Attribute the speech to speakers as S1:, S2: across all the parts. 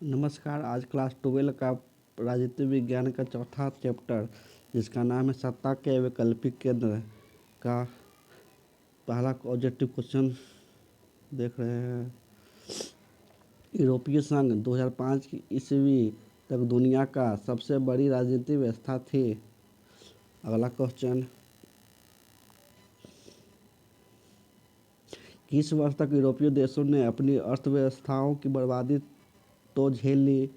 S1: नमस्कार। आज क्लास 12 का राजनीति विज्ञान का चौथा चैप्टर जिसका नाम है सत्ता के वैकल्पिक केंद्र का पहला ऑब्जेक्टिव क्वेश्चन देख रहे हैं। यूरोपीय संघ 2005 की ईस्वी तक दुनिया का सबसे बड़ी राजनीतिक व्यवस्था थी। अगला क्वेश्चन, किस वर्ष तक यूरोपीय देशों ने अपनी अर्थव्यवस्थाओं की बर्बादी तो झेली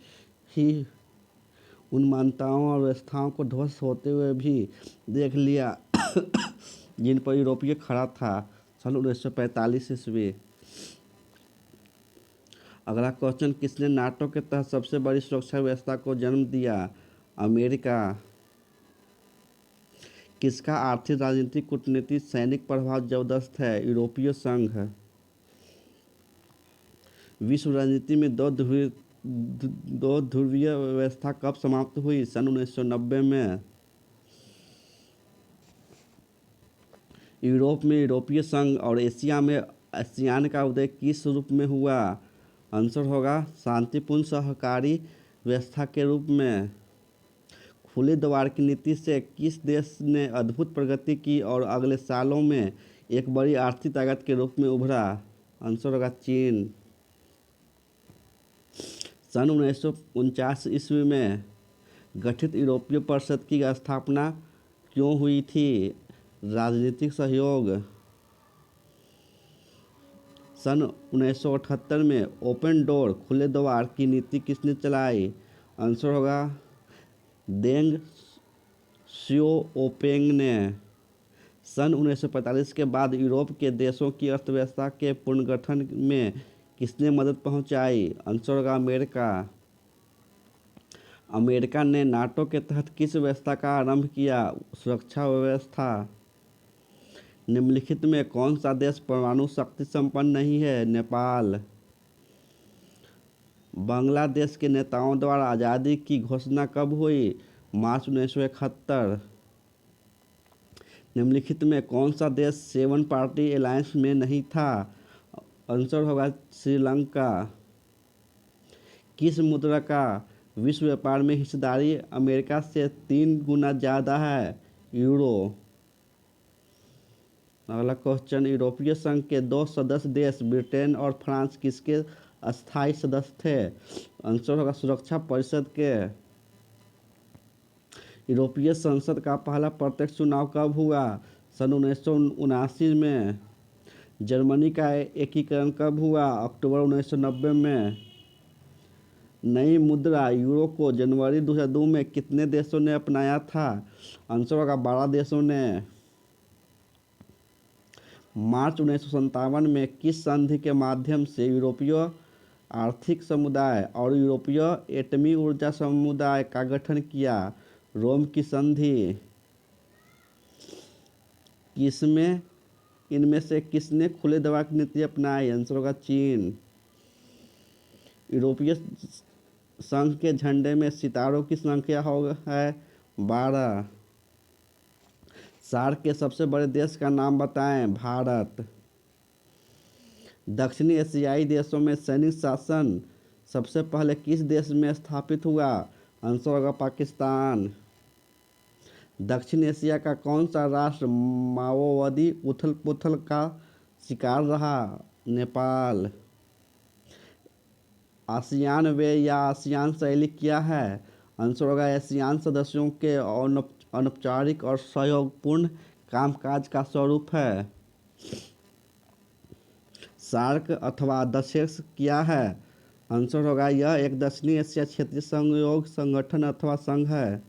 S1: ही, उन मान्यताओं और व्यवस्थाओं को ध्वस्त होते हुए भी देख लिया जिन पर यूरोपीय खड़ा था। सन 1945 ईस्वी। अगला क्वेश्चन, किसने नाटो के तहत सबसे बड़ी सुरक्षा व्यवस्था को जन्म दिया? अमेरिका। किसका आर्थिक, राजनीतिक, कूटनीतिक, सैनिक प्रभाव जबरदस्त है? यूरोपीय संघ। विश्व राजनीति में दो ध्रुवीय व्यवस्था कब समाप्त हुई? सन 1990 में। यूरोप में यूरोपीय संघ और एशिया में आसियान का उदय किस रूप में हुआ? आंसर होगा शांतिपूर्ण सहकारी व्यवस्था के रूप में। खुले द्वार की नीति से किस देश ने अद्भुत प्रगति की और अगले सालों में एक बड़ी आर्थिक ताकत के रूप में उभरा? आंसर होगा चीन। सन 1949 ईस्वी में गठित यूरोपीय परिषद की स्थापना क्यों हुई थी? राजनीतिक सहयोग। सन 1978 में ओपन डोर, खुले द्वार की नीति किसने चलाई? आंसर होगा देंग शियोओपेंग ने। सन 1945 के बाद यूरोप के देशों की अर्थव्यवस्था के पुनर्गठन में किसने मदद पहुंचाई? आंसर होगा अमेरिका। अमेरिका ने नाटो के तहत किस व्यवस्था का आरंभ किया? सुरक्षा व्यवस्था। निम्नलिखित में कौन सा देश परमाणु शक्ति संपन्न नहीं है? नेपाल। बांग्लादेश के नेताओं द्वारा आज़ादी की घोषणा कब हुई? मार्च 1971। निम्नलिखित में कौन सा देश 7 पार्टी अलायंस में नहीं था? आंसर होगा श्रीलंका। किस मुद्रा का विश्व व्यापार में हिस्सेदारी अमेरिका से 3 गुना ज़्यादा है? यूरो। अगला क्वेश्चन, यूरोपीय संघ के 2 सदस्य देश ब्रिटेन और फ्रांस किसके अस्थायी सदस्य थे? आंसर होगा सुरक्षा परिषद के। यूरोपीय संसद का पहला प्रत्यक्ष चुनाव कब हुआ? सन 1979 में। जर्मनी का एकीकरण कब हुआ? अक्टूबर 1990 में। नई मुद्रा यूरो को जनवरी 2002 में कितने देशों ने अपनाया था? आंसर होगा 12 देशों ने। मार्च 1957 में किस संधि के माध्यम से यूरोपीय आर्थिक समुदाय और यूरोपीय एटमी ऊर्जा समुदाय का गठन किया? रोम की संधि। इनमें से किसने खुले द्वार की नीति अपनाई? आंसर होगा चीन। यूरोपीय संघ के झंडे में सितारों की संख्या है 12। सार्क के सबसे बड़े देश का नाम बताएं? भारत। दक्षिणी एशियाई देशों में सैनिक शासन सबसे पहले किस देश में स्थापित हुआ? आंसर होगा पाकिस्तान। दक्षिण एशिया का कौन सा राष्ट्र माओवादी उथल पुथल का शिकार रहा? नेपाल। आसियान वे या आसियान शैली क्या है? आंसर होगा आसियान सदस्यों के अनौपचारिक और सहयोगपूर्ण कामकाज का स्वरूप है। सार्क अथवा दशेक्स क्या है? आंसर होगा यह एक दक्षिणी एशिया क्षेत्रीय सहयोग संगठन अथवा संघ है।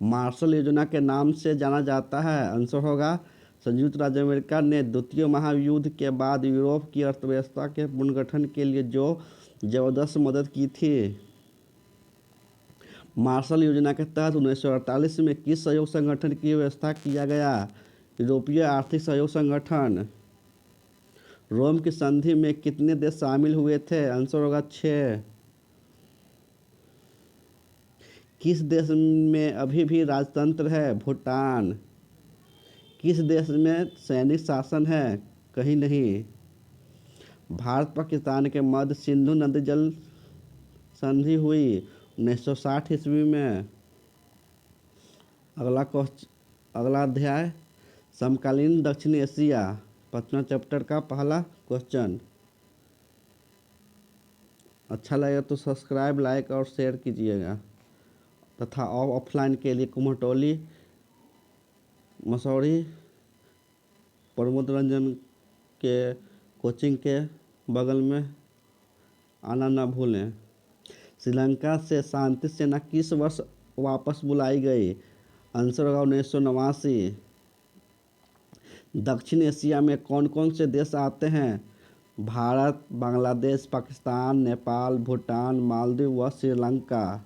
S1: मार्शल योजना के नाम से जाना जाता है? आंसर होगा संयुक्त राज्य अमेरिका ने द्वितीय महायुद्ध के बाद यूरोप की अर्थव्यवस्था के पुनर्गठन के लिए जो जबरदस्त मदद की थी। मार्शल योजना के तहत 1948 में किस सहयोग संगठन की व्यवस्था किया गया? यूरोपीय आर्थिक सहयोग संगठन। रोम की संधि में कितने देश शामिल हुए थे? आंसर होगा 6। किस देश में अभी भी राजतंत्र है? भूटान। किस देश में सैनिक शासन है? कहीं नहीं। भारत पाकिस्तान के मध्य सिंधु नदी जल संधि हुई 1960 ईस्वी में। अगला अध्याय समकालीन दक्षिण एशिया, 5वां चैप्टर का पहला क्वेश्चन। अच्छा लगे तो सब्सक्राइब, लाइक और शेयर कीजिएगा तथा ऑफलाइन के लिए कुमटोली, मसौरी, प्रमोद रंजन के कोचिंग के बगल में आना न भूलें। श्रीलंका से शांति सेना किस वर्ष वापस बुलाई गई? आंसर होगा 1989। दक्षिण एशिया में कौन कौन से देश आते हैं? भारत, बांग्लादेश, पाकिस्तान, नेपाल, भूटान, मालदीव व श्रीलंका।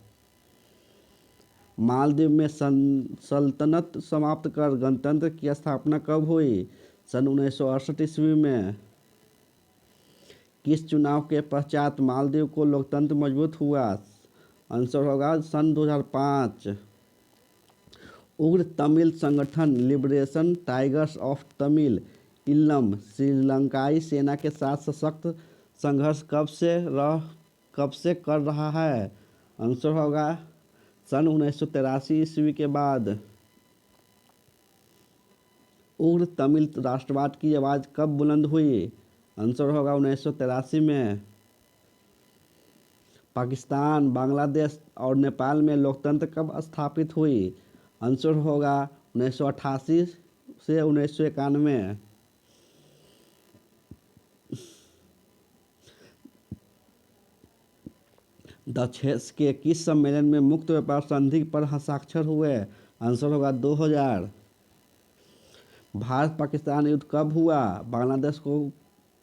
S1: मालदीव में सल्तनत समाप्त कर गणतंत्र की स्थापना कब हुई? सन 1968 ईस्वी में। किस चुनाव के पश्चात मालदीव को लोकतंत्र मजबूत हुआ? आंसर होगा सन 2005। उग्र तमिल संगठन लिबरेशन टाइगर्स ऑफ तमिल इल्लम श्रीलंकाई सेना के साथ सशक्त संघर्ष कब से कर रहा है? आंसर होगा सन 1983 ईस्वी के बाद। उग्र तमिल राष्ट्रवाद की आवाज़ कब बुलंद हुई? आंसर होगा 1983 में। पाकिस्तान, बांग्लादेश और नेपाल में लोकतंत्र कब स्थापित हुई? आंसर होगा 1988 से 1991। दक्षेस के किस सम्मेलन में मुक्त व्यापार संधि पर हस्ताक्षर हुए? आंसर होगा 2000। भारत पाकिस्तान युद्ध कब हुआ? बांग्लादेश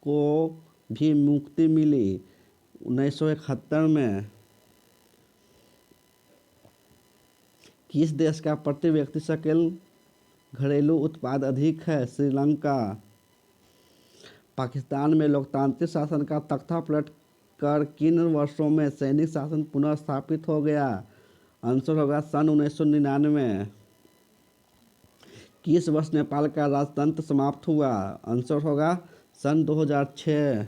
S1: को भी मुक्ति मिली 1971 में। किस देश का प्रति व्यक्ति सकल घरेलू उत्पाद अधिक है? श्रीलंका। पाकिस्तान में लोकतांत्रिक शासन का तख्ता पलट कर किन वर्षों में सैनिक शासन पुनः स्थापित हो गया? आंसर होगा सन 1999। किस वर्ष नेपाल का राजतंत्र समाप्त हुआ? आंसर होगा सन 2006।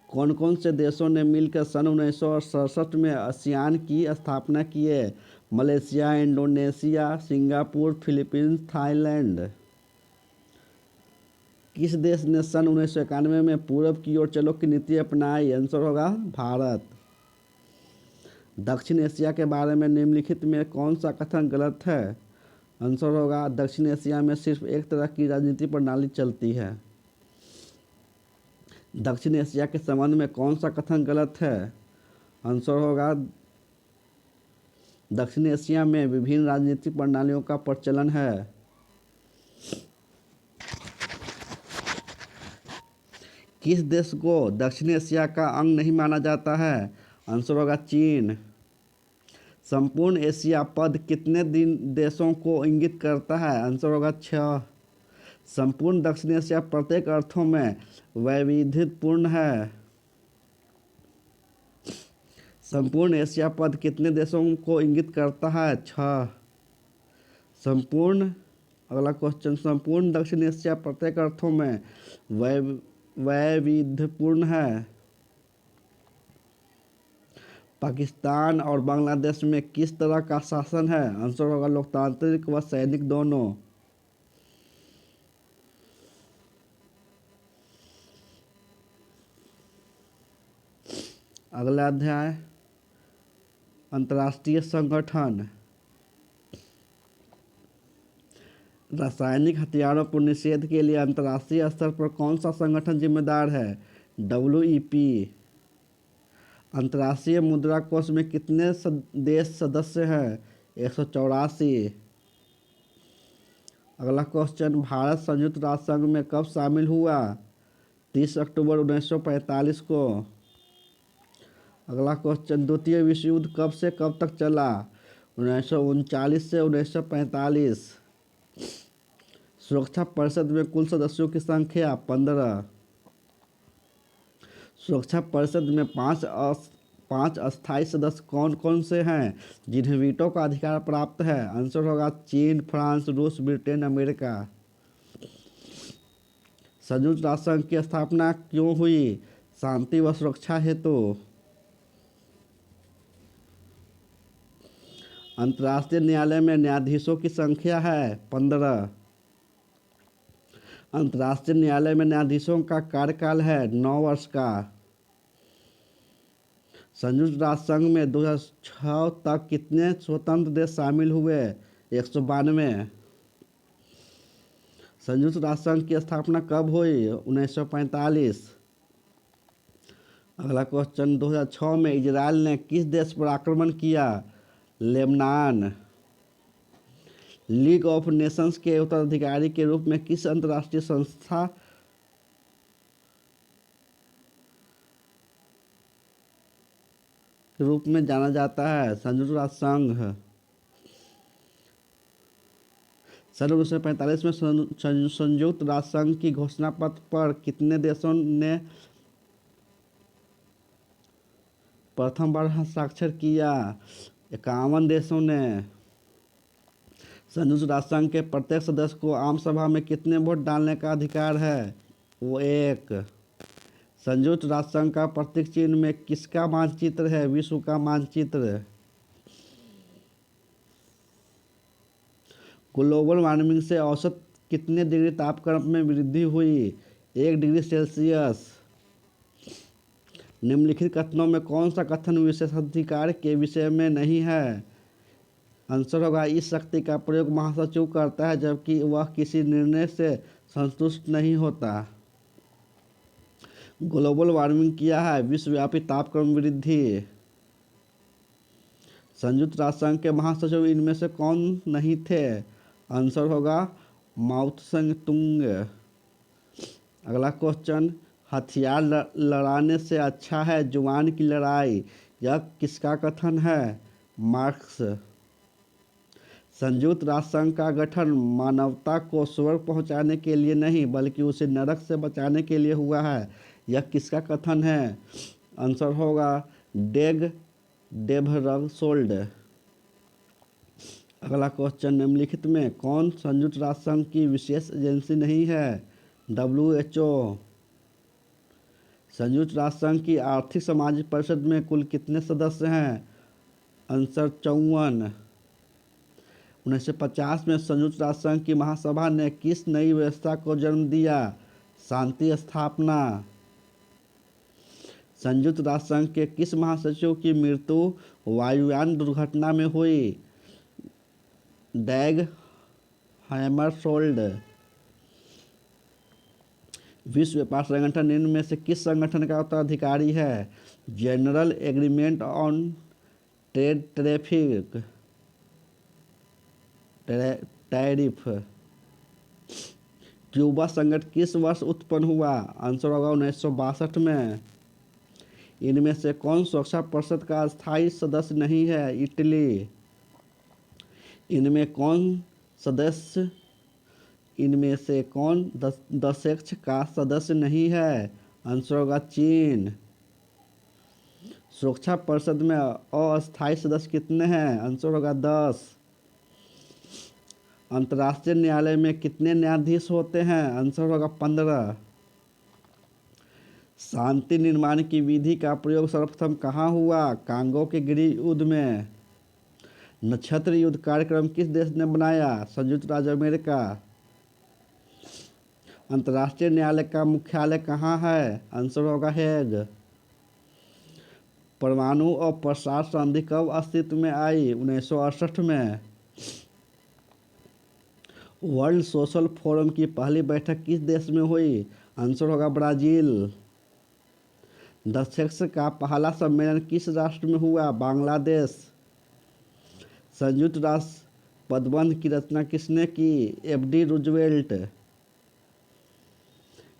S1: कौन कौन से देशों ने मिलकर सन 1967 में आसियान की स्थापना की? Malaysia, Indonesia, Singapore, Philippines, Thailand. किस देश ने सन 1991 में पूरब की ओर चलो की नीति अपनाई? आंसर होगा भारत। दक्षिण एशिया के बारे में निम्नलिखित में कौन सा कथन गलत है? आंसर होगा दक्षिण एशिया में सिर्फ एक तरह की राजनीति प्रणाली चलती है। दक्षिण एशिया के संबंध में कौन सा कथन गलत है? आंसर होगा दक्षिण एशिया में विभिन्न राजनीतिक प्रणालियों का प्रचलन है। किस देश को दक्षिण एशिया का अंग नहीं माना जाता है? आंसर होगा चीन। संपूर्ण एशिया पद कितने देशों को इंगित करता है? आंसर होगा 6। संपूर्ण दक्षिण एशिया प्रत्येक अर्थों में वैविध्यपूर्ण है। संपूर्ण एशिया पद कितने देशों को इंगित करता है? 6। अगला क्वेश्चन, संपूर्ण दक्षिण एशिया प्रत्येक अर्थों में वैविध्यपूर्ण है। पाकिस्तान और बांग्लादेश में किस तरह का शासन है? आंसर होगा लोकतांत्रिक व सैनिक दोनों। अगला अध्याय अंतर्राष्ट्रीय संगठन। रासायनिक हथियारों पर निषेध के लिए अंतर्राष्ट्रीय स्तर पर कौन सा संगठन जिम्मेदार है? WEP। अंतर्राष्ट्रीय मुद्रा कोष में कितने देश सदस्य हैं? 184। अगला क्वेश्चन, भारत संयुक्त राष्ट्र संघ में कब शामिल हुआ? 30 अक्टूबर 1945 को। अगला क्वेश्चन, द्वितीय विश्व युद्ध कब से कब तक चला? 1939 से 1945। सुरक्षा परिषद में कुल सदस्यों की संख्या 15। सुरक्षा परिषद में पांच अस्थायी सदस्य कौन कौन से हैं जिन्हें वीटो का अधिकार प्राप्त है? आंसर होगा चीन, फ्रांस, रूस, ब्रिटेन, अमेरिका। संयुक्त राष्ट्र संघ की स्थापना क्यों हुई? शांति व सुरक्षा हेतु। अंतर्राष्ट्रीय न्यायालय में न्यायाधीशों की संख्या है 15। अंतर्राष्ट्रीय न्यायालय में न्यायाधीशों का कार्यकाल है 9 वर्ष का। संयुक्त राष्ट्र संघ में 2006 तक कितने स्वतंत्र देश शामिल हुए? 192। संयुक्त राष्ट्र संघ की स्थापना कब हुई? 1945। अगला क्वेश्चन, 2006 में इजराइल ने किस देश पर आक्रमण किया? लेबनान। लीग ऑफ नेशंस के उत्तराधिकारी के रूप में किस अंतर्राष्ट्रीय संस्था के रूप में जाना जाता है? संयुक्त राष्ट्र संघ। सन 1945 में संयुक्त राष्ट्र संघ की घोषणा पत्र पर कितने देशों ने प्रथम बार हस्ताक्षर किया? 51 देशों ने। संयुक्त राष्ट्र संघ के प्रत्येक सदस्य को आम सभा में कितने वोट डालने का अधिकार है? वो 1। संयुक्त राष्ट्र संघ का प्रतीक चिन्ह में किसका मानचित्र है? विश्व का मानचित्र। ग्लोबल वार्मिंग से औसत कितने डिग्री तापक्रम में वृद्धि हुई? 1 डिग्री सेल्सियस। निम्नलिखित कथनों में कौन सा कथन विशेषाधिकार के विषय में नहीं है? आंसर होगा, इस शक्ति का प्रयोग महासचिव करता है जबकि वह किसी निर्णय से संतुष्ट नहीं होता। ग्लोबल वार्मिंग क्या है? विश्वव्यापी तापक्रम वृद्धि। संयुक्त राष्ट्र संघ के महासचिव इनमें से कौन नहीं थे? आंसर होगा माओत्से तुंग। अगला क्वेश्चन, हथियार लड़ाने से अच्छा है जुबान की लड़ाई, यह किसका कथन है? मार्क्स। संयुक्त राष्ट्र संघ का गठन मानवता को स्वर्ग पहुंचाने के लिए नहीं बल्कि उसे नरक से बचाने के लिए हुआ है, यह किसका कथन है? आंसर होगा डेग डेभरसोल्ड। अगला क्वेश्चन, निम्नलिखित में कौन संयुक्त राष्ट्र संघ की विशेष एजेंसी नहीं है? WHO। संयुक्त राष्ट्र संघ की आर्थिक सामाजिक परिषद में कुल कितने सदस्य हैं? आंसर 54। 1950 में संयुक्त राष्ट्र संघ की महासभा ने किस नई व्यवस्था को जन्म दिया? शांति स्थापना। संयुक्त राष्ट्र संघ के किस महासचिव की मृत्यु वायुयान दुर्घटना में हुई? डैग हैमरशोल्ड। विश्व व्यापार संगठन निम्न में से किस संगठन का उत्तराधिकारी है? General agreement on trade tariff. Cuba संगठन किस वर्ष उत्पन्न हुआ? आंसर होगा 1962 में। इनमें से कौन सुरक्षा परिषद का स्थायी सदस्य नहीं है? इटली। इनमें से कौन दशेक्ष का सदस्य नहीं है? आंसर होगा चीन। सुरक्षा परिषद में अस्थायी सदस्य कितने हैं? आंसर होगा 10। अंतर्राष्ट्रीय न्यायालय में कितने न्यायाधीश होते हैं? आंसर होगा 15। शांति निर्माण की विधि का प्रयोग सर्वप्रथम कहाँ हुआ? कांगो के गृह युद्ध में। नक्षत्र युद्ध कार्यक्रम किस देश ने बनाया? संयुक्त राज्य अमेरिका। अंतर्राष्ट्रीय न्यायालय का मुख्यालय कहाँ है? आंसर होगा हेग। परमाणु और प्रसार संधि कब अस्तित्व में आई? 1968 में। वर्ल्ड सोशल फोरम की पहली बैठक किस देश में हुई? आंसर होगा ब्राज़ील। दशेक्ष का पहला सम्मेलन किस राष्ट्र में हुआ? बांग्लादेश। संयुक्त राष्ट्र पदबंध की रचना किसने की? FD Roosevelt.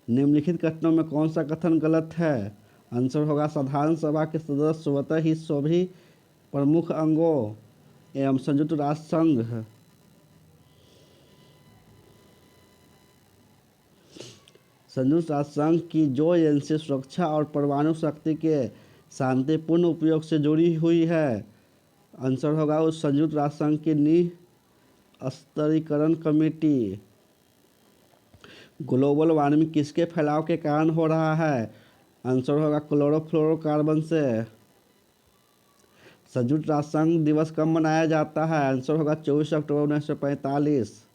S1: निम्नलिखित कथनों में कौन सा कथन गलत है? आंसर होगा साधारण सभा के सदस्य स्वतः ही सभी प्रमुख अंगों एवं संयुक्त राष्ट्र संघ संयुक्त राष्ट्र संघ की जो एजेंसी सुरक्षा और परमाणु शक्ति के शांतिपूर्ण उपयोग से जुड़ी हुई है, आंसर होगा उस संयुक्त राष्ट्र संघ की निस्तरीकरण कमेटी। ग्लोबल वार्मिंग किसके फैलाव के कारण हो रहा है? आंसर होगा क्लोरोफ्लोरोकार्बन से। संयुक्त राष्ट्र संघ दिवस कब मनाया जाता है? आंसर होगा 24 अक्टूबर 1945।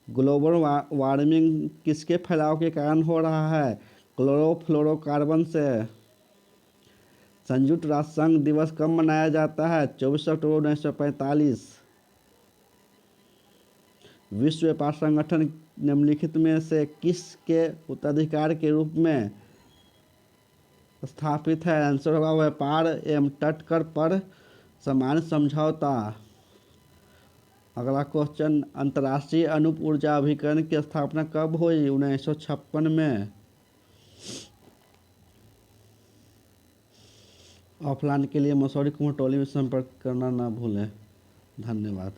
S1: ग्लोबल वार्मिंग किसके फैलाव के कारण हो रहा है? क्लोरोफ्लोरोकार्बन से। संयुक्त राष्ट्र संघ दिवस कब मनाया जाता है? 24 अक्टूबर 1945। विश्व व्यापार संगठन निम्नलिखित में से किसके उत्तराधिकार के रूप में स्थापित है? आंसर होगा व्यापार एवं तटकर पर सामान्य समझौता। अगला क्वेश्चन, अंतर्राष्ट्रीय अणु ऊर्जा अभिकरण की स्थापना कब हुई? 1956 में। ऑफलाइन के लिए मसौरी कुमार टोली में संपर्क करना ना भूलें। धन्यवाद।